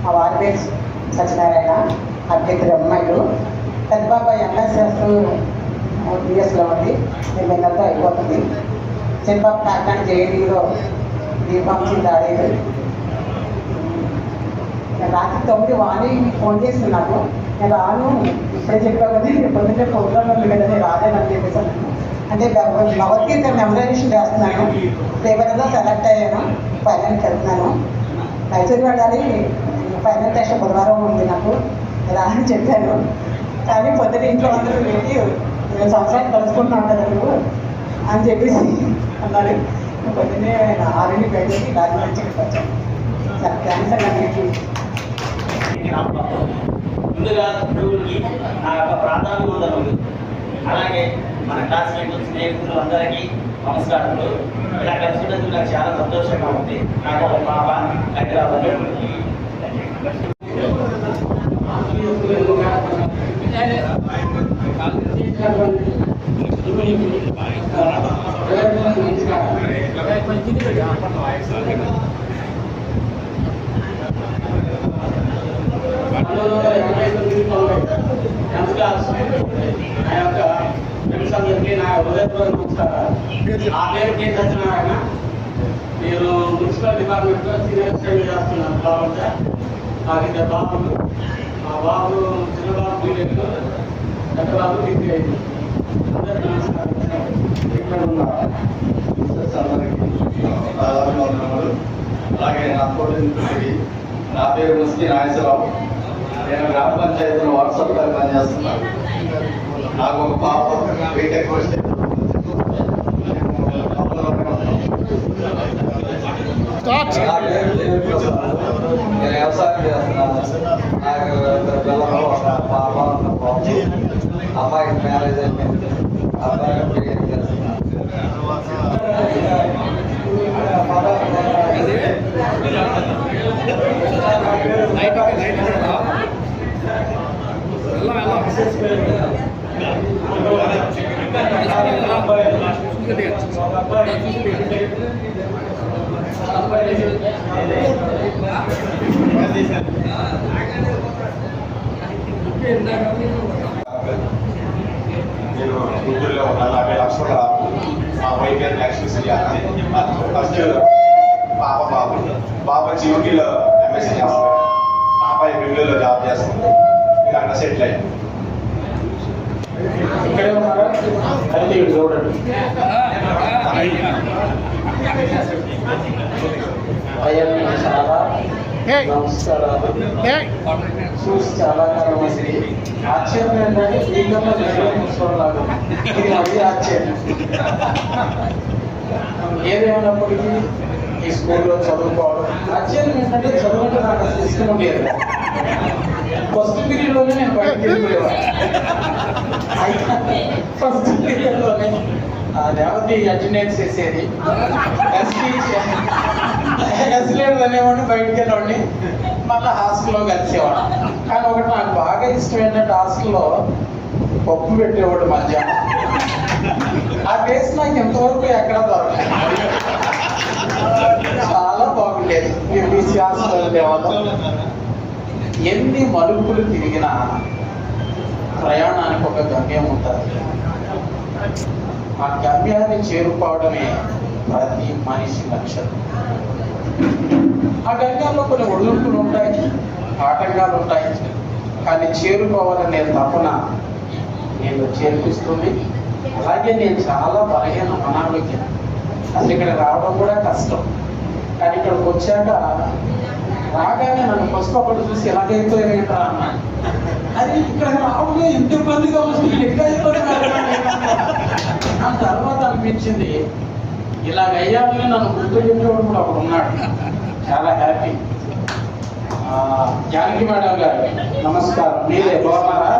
మా వారి పేరు సత్యనారాయణ, అభ్యర్థులు అమ్మాయిలు. పెద్ద బాబా ఎంఎస్ఎస్ యూఎస్లో ఉంది, 2 నెలలతో అయిపోతుంది. చిన్న బాబు కాకినాడ జేఎన్యూలో దీపాంశి రాలేదు. రాత్రి 9 వాణి ఫోన్ చేస్తున్నాను, నేను రాను, ఇప్పుడే చెప్పావు కదా, పొద్దున్నే ప్రోగ్రామ్ ఉంది కదా, నేను రాలేనని చెప్పేసి అన్నాను. అంటే భగవద్గీత మెమరైజేషన్ చేస్తున్నాను, పేపర్లో సెలెక్ట్ అయ్యాను, ఫైనల్కి వెళ్తున్నాను. మైసూరు వెళ్ళాలి, ఫైనల్ టెస్ట్ బుధవారం ఉంది నాకు, రా అని చెప్పాను. కానీ పొద్దున ఇంట్లో అందరూ పెట్టి 2 సంవత్సరాలు కలుసుకుంటున్నాం కదా నువ్వు అని చెప్పేసి అన్నారు. పొద్దున్నే 6కి బయటకి రాజమండ్రికి వచ్చాను. సార్ థ్యాంక్స్ అండి. ముందుగా గురువులకి నా యొక్క ప్రాధాన్యతలు, అలాగే మన క్లాస్మేట్ స్నేహితులు అందరికీ నమస్కారాలు. ఇలా కలిసినందుకు నాకు చాలా సంతోషంగా ఉంది. నాకు ఒక పాప హైదరాబాద్. నా యొక్క ఫ్రెండ్స్ అందరికీ నా హృదయపూర్వక నమస్కారాలు. నా పేరు కే సత్యనారాయణ. నేను మున్సిపల్ డిపార్ట్మెంట్లో సీనియర్ స్టడీ చేస్తున్నాను బాగుంటే నాకు ఇద్దరు బాబులు మా బాబు చిన్నబాబు బీటెక్ పెద్ద బాబు డిగ్రీ అయింది. అందరికీ నమస్కారం. ఇక్కడ ఉన్న టీచర్స్ అందరికీ వందనములు. అలాగే నా తోటి నా పేరు ముస్కి నాగేశ్వరరావు. నేను గ్రామ పంచాయతీలో వాట్సాప్లో పనిచేస్తున్నాను. నాకు ఒక పాప బీటెక్ వస్తే నేను వ్యవసాయం చేస్తున్నాను. నాకు ఇద్దరు పిల్లలు, ఒక పాప, ఒక బాబు. అమ్మాయికి మ్యారేజ్ అయిపోయింది. అబ్బాయి బీటెక్ చేస్తున్నాను. నేను గుంటూరులో ఉన్నాను. 50 లక్షల మా వైఫ్ పేరు లక్ష్మీ శ్రీయాని. ఫస్ట్ పాప బాబు వచ్చి యూపీలో ఎంఎస్సీ చేస్తారు. మా అబ్బాయి బెంగళూరులో జాబ్ చేస్తుంది. ఇలా అక్కడ సెటిల్ అయ్యింది. ఇక్కడే ఉన్నారా? అయితే ఇటు చూడండి. అయ్యా చాలా నమస్కారాలు. చూసి చాలా కాలం అయింది. ఆశ్చర్యం ఏంటంటే స్పీకర్లో చూసుకోవడం ఇది మళ్ళీ ఆశ్చర్యం. ఏదేమైనప్పటికీ ఈ స్కూల్లో చదువుకోవడం ఆశ్చర్యం ఏంటంటే చదువుకుంటే నాకు అసలు ఇష్టం ఉండేది. ఫస్ట్ పీరియడ్లోనే నేను బయటకు వెళ్ళిపోయేవాడు. ఫస్ట్ పీరియడ్లోనే దేవతి అటెండెన్స్ చేసేది. ఎస్ లేదు అనేవాడిని, బయటకు వెళ్ళేవాడిని, మళ్ళీ హాస్టల్లో కలిసేవాడు. కానీ ఒకటి నాకు బాగా ఇష్టం ఏంటంటే హాస్టల్లో పప్పు పెట్టేవాడు మధ్యాహ్నం. ఆ టేస్ట్ నాకు ఎంతవరకు ఎక్కడ దొరకలేదు. చాలా బాగుండేది. బీసీ హాస్టల్ దేవాలయం ఎన్ని మలుపులు తిరిగినా ప్రయాణానికి ఒక గమ్యం ఉంటుంది. ఆ గమ్యాన్ని చేరుకోవడమే ప్రతి మనిషి లక్ష్యం. ఆ గమ్యంలో కొన్ని ఒడిదుడుకులు ఉంటాయి, ఆటంకాలు ఉంటాయి. కానీ చేరుకోవాలనే తపన నేను చేర్పిస్తుంది. అలాగే నేను చాలా బలహీన అనారోగ్యం, అసలు ఇక్కడ రావడం కూడా కష్టం. కానీ ఇక్కడికి వచ్చాక రాగానే నన్ను ఫస్ట్ ఒకటి చూసి ఎలాగైపోయారా అన్నా. అది ఇక్కడ రావడం ఎంత ఇబ్బందిగా వస్తుంది, ఎట్లా ఆ తర్వాత అనిపించింది ఇలాగ అయ్యాలని నన్ను గుర్తు చెప్పేవాడు కూడా ఒకడు ఉన్నాడు. చాలా హ్యాపీ. జానకి మేడం గారు నమస్కారం. మీరే బాగున్నారా?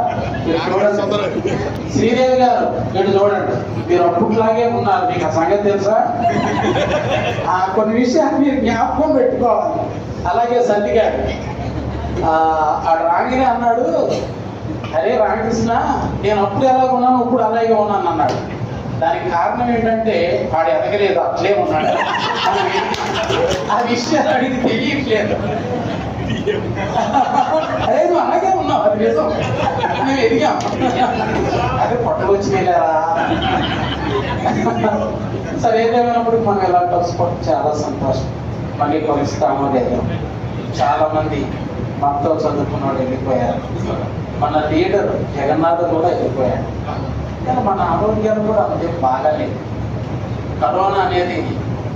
మీరు చూడండి. శ్రీదేవి గారు మీరు చూడండి, మీరు అప్పట్లాగే ఉన్నారు. మీకు ఆ సంగతి తెలుసా? కొన్ని విషయాలు మీరు జ్ఞాపకం పెట్టుకోవాలి. అలాగే సంతి గారు రాగానే అన్నాడు, అరే రామకృష్ణ నేను అప్పుడు ఎలాగ ఉన్నాను ఇప్పుడు అలాగే ఉన్నాను అన్నాడు. దానికి కారణం ఏంటంటే వాడు ఎదగలేదు, అట్లే ఉన్నాడు. ఆ విషయాలు అడిగి తెలియట్లేదు. అరే నువ్వు అలాగే ఉన్నావు, అది నిజం, మేము ఎదిగాం. అదే పొట్టలు వచ్చి వెళ్ళారా? సరే ఏదేమైనప్పుడు మనం ఎలా కలుసుకోవడం చాలా సంతోషం. మళ్ళీ కలుస్తామో లేదో. చాలా మంది మనతో చదువుకున్నాడు వెళ్ళిపోయారు. మన లీడర్ జగన్నాథ్ కూడా వెళ్ళిపోయాడు. కానీ మన ఆరోగ్యాలు కూడా అంతే బాగాలేదు. కరోనా అనేది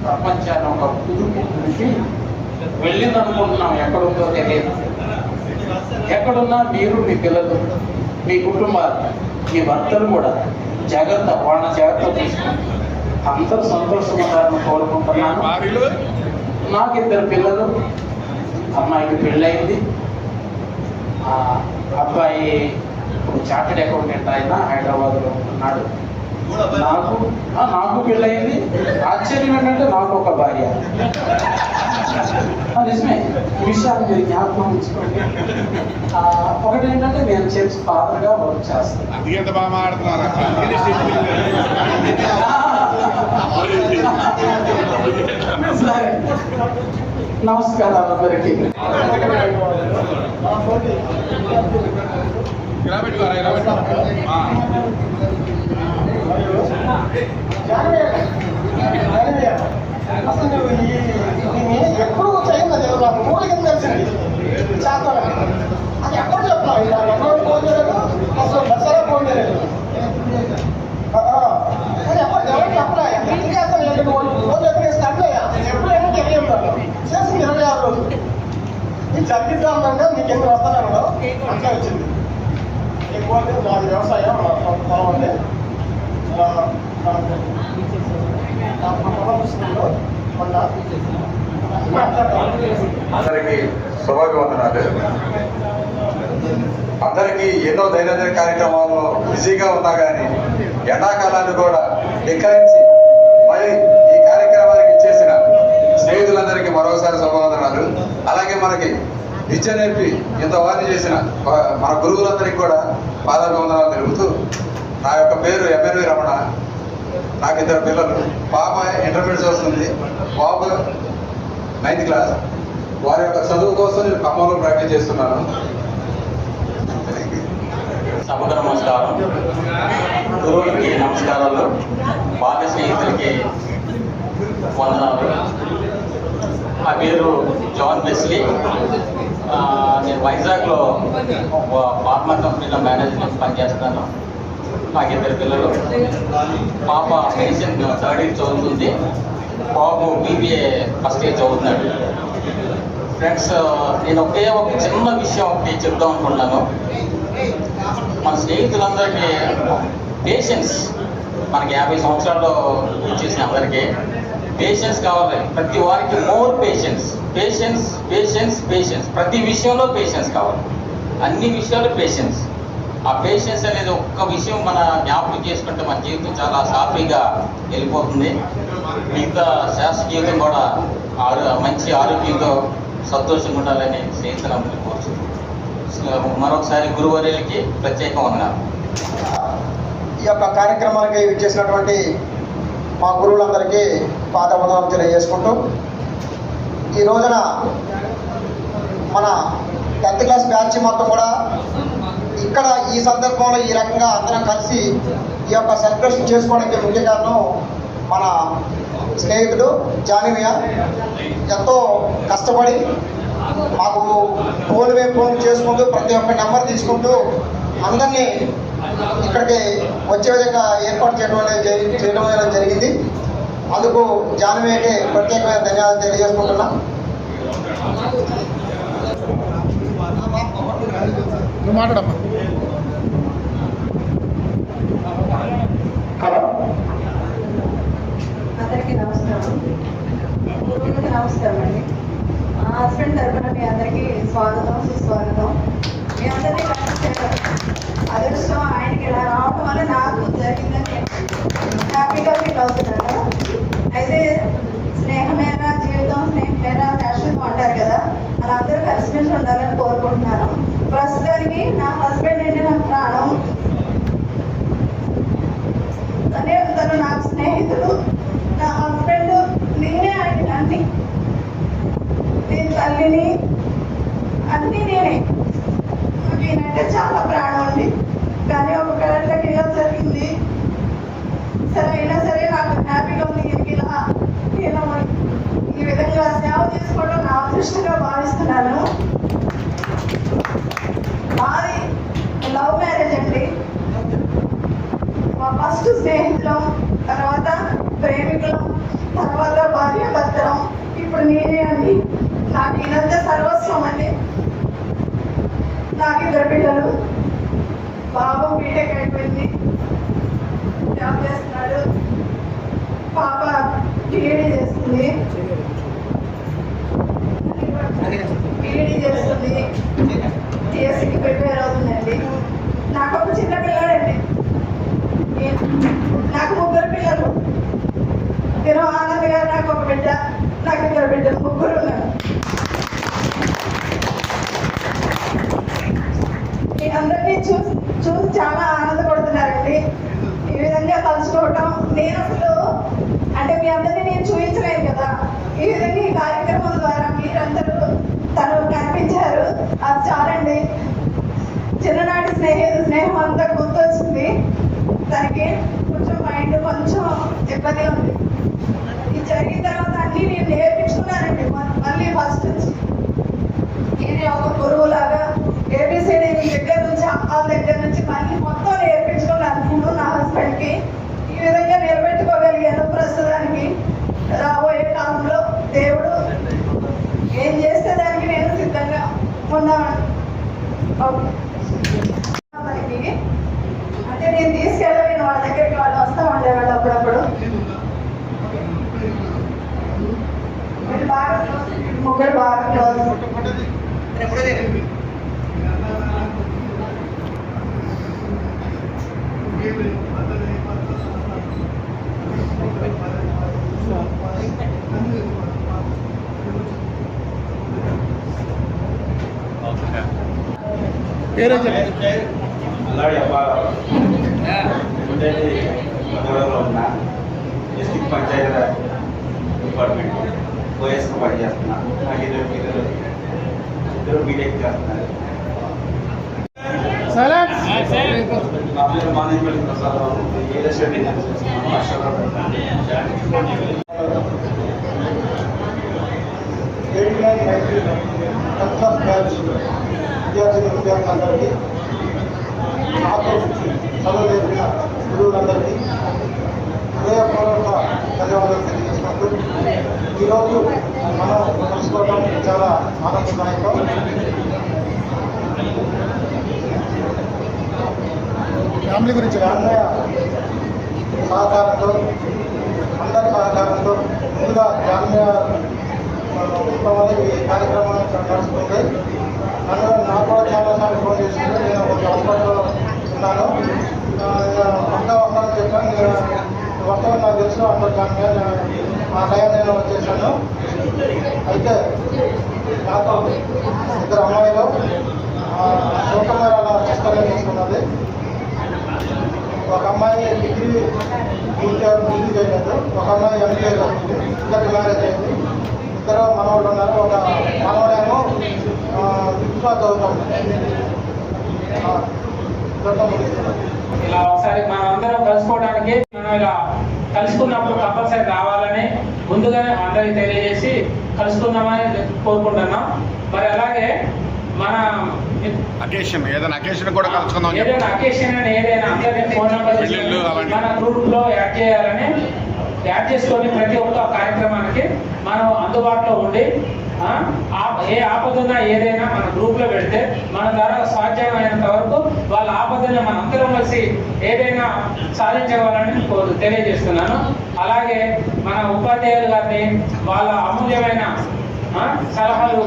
ప్రపంచాన్ని ఒక కుదుపు కుదిపి వెళ్ళిందనుకుంటున్నాం. ఎక్కడుందో తెలియదు. ఎక్కడున్నా మీరు, మీ పిల్లలు, మీ కుటుంబాలు, మీ భర్తలు కూడా జాగ్రత్త, వాళ్ళ జాగ్రత్త తీసుకుంటారు. అందరూ సంతోషంగా ఉండాలని కోరుకుంటున్నాను. నాకు 2 పిల్లలు. అమ్మాయికి పెళ్ళయింది. అబ్బాయి ఇప్పుడు చార్టెడ్ అకౌంటెంట్, ఆయన హైదరాబాద్లో ఉంటున్నాడు. నాకు పెళ్ళయింది. ఆశ్చర్యం ఏంటంటే నాకు ఒక భార్య. నిజమే, ఈ విషయాలు మీరు జ్ఞాపకం ఉంచుకోండి. ఒకటి ఏంటంటే నేను చర్చ్ ఫాదర్గా వర్క్ చేస్తాను. సరే, నమస్కారాలు అందరికీ. అసలు నువ్వు ఎప్పుడు చేయండి అది నాకు మూడు కింద తెలిసింది చేస్తాను అది ఎప్పుడు చెప్తాను ఇలా ఎప్పుడు ఫోన్ చేయలేదు అసలు దసరా ఫోన్ చేయలేదు ఎప్పుడు ఎవరికి చెప్పలే ఎందుకు చేస్తాను ఎందుకు ఫోన్ ఎప్పుడు ఇస్తాను ఎప్పుడైనా తెలియదు చేసింది 26 రోజులు మీకు చదివిద్దామంటే మీకు ఎన్ని వస్తున్నాను అట్లా వచ్చింది ఎక్కువ నాది వ్యవసాయం పొలం ఉంది అందరికీ శుభాభివందనాలు. అందరికీ ఎన్నో దైనందిన కార్యక్రమాల్లో బిజీగా ఉన్నా కానీ ఎండాకాలాన్ని కూడా ధిక్కరించి మరి ఈ కార్యక్రమానికి ఇచ్చేసిన స్నేహితులందరికీ మరోసారి శుభావందనాలు. అలాగే మనకి విద్య నేర్పి ఇంత వారిని చేసిన మన గురువులందరికీ కూడా పాదాభివందనాలు తెలుపుతూ, నా యొక్క పేరు ఎంఎన్వి రమణ. నాకు 2 పిల్లలు. పాప ఇంటర్మీడియట్ చదువుతుంది, బాబు 9th క్లాస్. వారి యొక్క చదువు కోసం నేను ఖమ్మంలో ప్రాక్టీస్ చేస్తున్నాను. సభకు నమస్కారం, గురువులకి నమస్కారాలు, బాల్య స్నేహితులకి వందనాలు. నా పేరు జాన్ లెస్లీ. నేను వైజాగ్లో ఫార్మా కంపెనీలో మేనేజ్మెంట్ పనిచేస్తాను. నాకు 2 పిల్లలు. పాప మెడిసిన్ 3rd ఇయర్ చదువుతుంది, బాబు BBA ఫస్ట్ ఇయర్ చదువుతున్నాడు. ఫ్రెండ్స్, నేను ఒక చిన్న విషయం ఒకటి చెప్దాం అనుకుంటున్నాను. మన స్నేహితులందరికీ పేషెన్స్, మనకి 50 సంవత్సరాల్లో వచ్చేసిన అందరికీ పేషెన్స్ కావాలి. ప్రతి వారికి more patience, patience patience patience. ప్రతి విషయంలో పేషెన్స్ కావాలి, అన్ని విషయాలు పేషెన్స్. ఆ పేషెన్స్ అనేది ఒక్క విషయం మన జ్ఞాపకం చేసుకుంటే మన జీవితం చాలా సాఫీగా వెళ్ళిపోతుంది. మిగతా శాస్త్ర జీవితం కూడా మంచి ఆరోగ్యంతో సంతోషంగా ఉండాలని స్నేహితులందరికీ కోరుతున్నాను. మరొకసారి గురువర్యులకి ప్రత్యేకంగా ఉన్నారు. ఈ యొక్క కార్యక్రమానికి విచ్చేసినటువంటి మా గురువులందరికీ పాదవందనం తెలియజేసుకుంటూ, ఈ రోజున మన 10th క్లాస్ బ్యాచ్ మొత్తం కూడా ఇక్కడ ఈ సందర్భంలో ఈ రకంగా అందరం కలిసి ఈ యొక్క సెలబ్రేషన్ చేసుకోవడానికి ముఖ్య కారణం మన స్నేహితుడు జానిమియా. ఎంతో కష్టపడి మాకు ఫోన్ చేసుకుంటూ ప్రతి ఒక్క నెంబర్ తీసుకుంటూ అందరినీ ఇక్కడికి వచ్చే విధంగా ఏర్పాటు చేయడం జరిగింది. అందుకు జానవికి ప్రత్యేకమైన ధన్యవాదాలు తెలియజేసుకుంటున్నాం. నువ్వు మాట్లాడమ్మా. అందరికీ నమస్కారం. గురువులకి నమస్కారం అండి. మా హస్బెండ్ తరఫున మీ అందరికీ స్వాగతం, సుస్వాగతం. మీ అందరినీ కలిసి అదృష్టం ఆయనకి ఇలా రావడం వల్ల నాకు జరిగిందని హ్యాపీగా ఫీల్ అవుతున్నాను. అయితే స్నేహమేనా జీవితం, స్నేహమేనా శాశ్వతం అంటారు కదా, అలా అందరూ కలిసిమెలిసి ఉండాలని కోరుకుంటున్నాను. ప్రస్తుతానికి నా హస్బెండ్ అంటే నాకు ప్రాణం. తను నాకు స్నేహితుడు, నా హస్బెండ్. నేనే ఆయన అన్ని, నేను తల్లిని, అన్నీ నేనే. నాకు ఈయనంటే చాలా ప్రాణం ఉంది. కానీ ఒక కరెక్ట్కి ఇలా జరిగింది. సరే అయినా సరే నాకు హ్యాపీగా ఉంది. ఇలా ఈ విధంగా సేవ చేసుకోవడం నా అదృష్టంగా భావిస్తున్నాను. మాది లవ్ మ్యారేజ్ అండి. మా ఫస్ట్ స్నేహితులం, తర్వాత ప్రేమికులం, తర్వాత భార్యాభర్తలం, ఇప్పుడు నేనే అండి. నాకు ఇదంతా సర్వస్వం అండి. నాకు 2 పిల్లలు. బాబు బీటెక్ అయిపోయింది, జాబ్ చేస్తున్నాడు. పాప బీఈడీ చేస్తుంది, టీఎస్సీకి ప్రిపేర్ అవుతుందండి. నాకు ఒక చిన్న పిల్లాడండి. నాకు 3 పిల్లలు. నేను ఆనంద్ గారు నాకు ఒక బిడ్డ, నాకు 2 బిడ్డలు, 3 ఉన్నారు. మీ అందరినీ చూసి చాలా ఆనందపడుతున్నారండి. ఈ విధంగా కలుసుకోవటం నేను అసలు అంటే మీ అందరినీ నేను చూపించలేను కదా. ఈ విధంగా ఈ కార్యక్రమం ద్వారా మీరందరూ తను కనిపించారు, అది చాలండి. చిన్ననాటి స్నేహం అంతా గుర్తొచ్చింది. తనకి కొంచెం మైండ్ కొంచెం ఇబ్బంది ఉంది. ఇది జరిగిన తర్వాత అన్ని నేర్చుకున్నానండి మళ్ళీ ఫస్ట్ నుంచి. ఇది ఒక గురువులాగా ఏబిసిడి దగ్గర నుంచి అమ్మాల దగ్గర నుంచి మళ్ళీ మొత్తం నేర్పించుకున్నాను ఇప్పుడు నా హస్బెండ్కి. ఈ విధంగా నిలబెట్టుకోగలిగాను. ప్రస్తుతానికి రాబోయే కాలంలో దేవుడు ఏం చేస్తే దానికి నేను సిద్ధంగా ఉన్నాను. అంటే నేను తీసుకెళ్ళలేను వాళ్ళ దగ్గరికి, వాళ్ళు వస్తూ ఉండేవాళ్ళు అప్పుడప్పుడు. వీళ్ళు బాగా క్లోజ్, ముగ్గురు బాగా క్లోజ్. అలాగే ఉండేది మధురలో ఉన్న డిస్ట్రిక్ట్ పంచాయతీ డిపార్ట్మెంట్ ఓఎస్గా పనిచేస్తున్నా. నాకు ఇద్దరు బీటెక్ చేస్తున్నారు. నా పేరు Manepalli Prasadarao. Real estate business చేస్తున్నాను. అశోక్ విద్యార్థులందరికీ, నాతో చదువు నేర్పిన గురువులందరికీ హృదయపూర్వక ధన్యవాదాలు తెలియజేసుకుంటూ ఈరోజు మనం తెలుసుకోవడం చాలా ఆనందదాయకం. ఫ్యామిలీ గురించి అన్నయ్య సహకారంతో, అందరి సహకారంతో ముందుగా జామియా ఈ కార్యక్రమాన్ని నడుచుకుంటే నాకు కూడా చాలాసార్లు ఫోన్ చేసింది. నేను ఒక హాస్పిటల్లో ఉన్నాను, పక్కా వస్తానని చెప్పాను. నేను వస్తాను నాకు తెలుసు అందరూ జామియా ఆ టైం నేను వచ్చేసాను. అయితే నాతో ఇద్దరు అమ్మాయిలు సూపర్గా అలా పుస్తకం తీసుకున్నది. ఒక అమ్మాయి డిగ్రీ పూర్తి చేయలేదు, ఒక అమ్మాయి ఎంబీఏ చదువుతుంది. ఇద్దరికి మ్యారేజ్ అయింది. ఇద్దరు మనవాళ్ళు ఉన్నారు. ఒక మనవాడేమో ఇంకా చదువుతాం. ఇలా ఒకసారి మనం అందరం కలుసుకోవడానికి మనం ఇలా కలుసుకున్నప్పుడు కంపల్సరీ రావాలని ముందుగానే అందరికి తెలియజేసి కలుసుకుందామని కోరుకుంటున్నాం. మరి అలాగే మన అకేషన్ ఏదైనా అకేషన్ కూడా కలుసుకుందాం. ఏదైనా అకేషన్ అని ఏదైనా అందరినీ ఫోన్ నెంబర్ మన గ్రూప్ లో యాడ్ చేసుకొని ప్రతి ఒక్క కార్యక్రమానికి మనం అందుబాటులో ఉండి ఏ ఆపదున్నా ఏదైనా మన గ్రూప్ లో పెడితే మన ద్వారా సాధ్యమైనంత వరకు వాళ్ళ ఆపదల్ని మన అందరం కలిసి ఏదైనా సాధించవాలని తెలియజేస్తున్నాను. అలాగే మన ఉపాధ్యాయులు గారిని వాళ్ళ అమూల్యమైన సలహాలు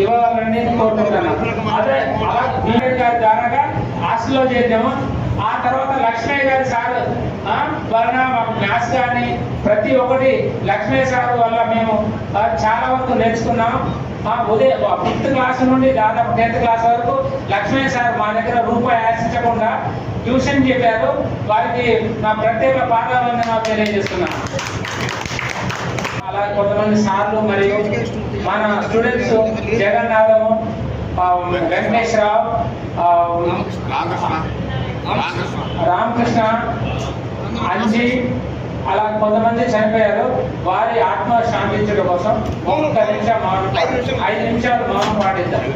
ఇవ్వాలని కోరుకుంటున్నాను. అదే అలా బీఎడ్ గారి ద్వారా హాస్టల్లో చేద్దాము. ఆ తర్వాత లక్ష్మయ్య గారి సార్ వలన మాకు మ్యాథ్స్ కానీ ప్రతి ఒక్కటి లక్ష్మయ్య సార్ వల్ల మేము చాలా వరకు నేర్చుకున్నాం. ఉదయం 5th క్లాస్ నుండి దాదాపు 10th క్లాస్ వరకు లక్ష్మయ్య సార్ మా దగ్గర రూపాయి ఆశించకుండా ట్యూషన్ చెప్పారు. వారికి నా ప్రత్యేక పాదాభివందనాలు తెలియజేస్తున్నాను. అలాగే కొంతమంది సార్లు మరియు మన స్టూడెంట్స్ జగన్నాథము, వెంకటేశ్వరరావు, రామకృష్ణ, అంజీ, అలా కొంతమంది చనిపోయారు. వారి ఆత్మ శాంతించడం కోసం 1 నిమిషం మౌనం, 5 నిమిషాలు మౌనం పాటిద్దాం.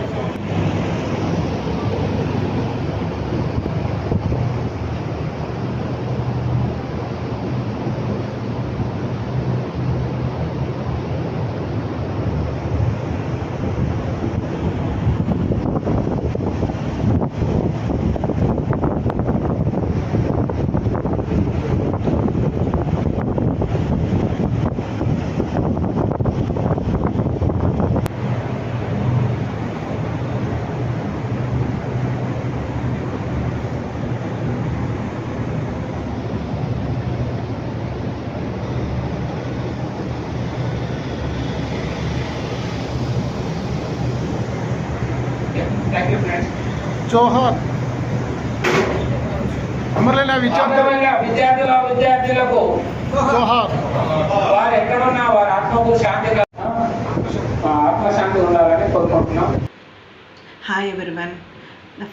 జోహార్ అమరలీల విద్యార్థులకు జోహార్. వారు ఎక్కడున్నా వారి ఆత్మకు ఆత్మశాంతి ఉండాలని కోరుకుంటున్నాం. Hi everyone.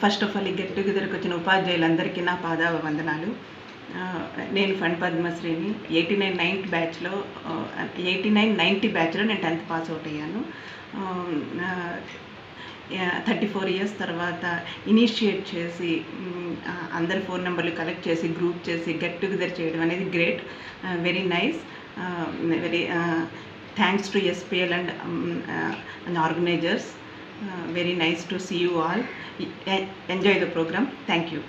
First of all ఈ గెట్ టుగెదర్కి వచ్చిన ఉపాధ్యాయులందరికీ నా పాదాభివందనాలు. నేను ఫండ్ పద్మశ్రీని 89 బ్యాచ్లో 89-90 బ్యాచ్లో నేను 10th పాస్ అవుట్ అయ్యాను. 34 ఇయర్స్ తర్వాత ఇనిషియేట్ చేసి అందరి ఫోన్ నెంబర్లు కలెక్ట్ చేసి గ్రూప్ చేసి గెట్ టుగెదర్ చేయడం అనేది great, very nice, very thanks to SPL and organizers. Very nice to see you all. Enjoy the program. Thank you.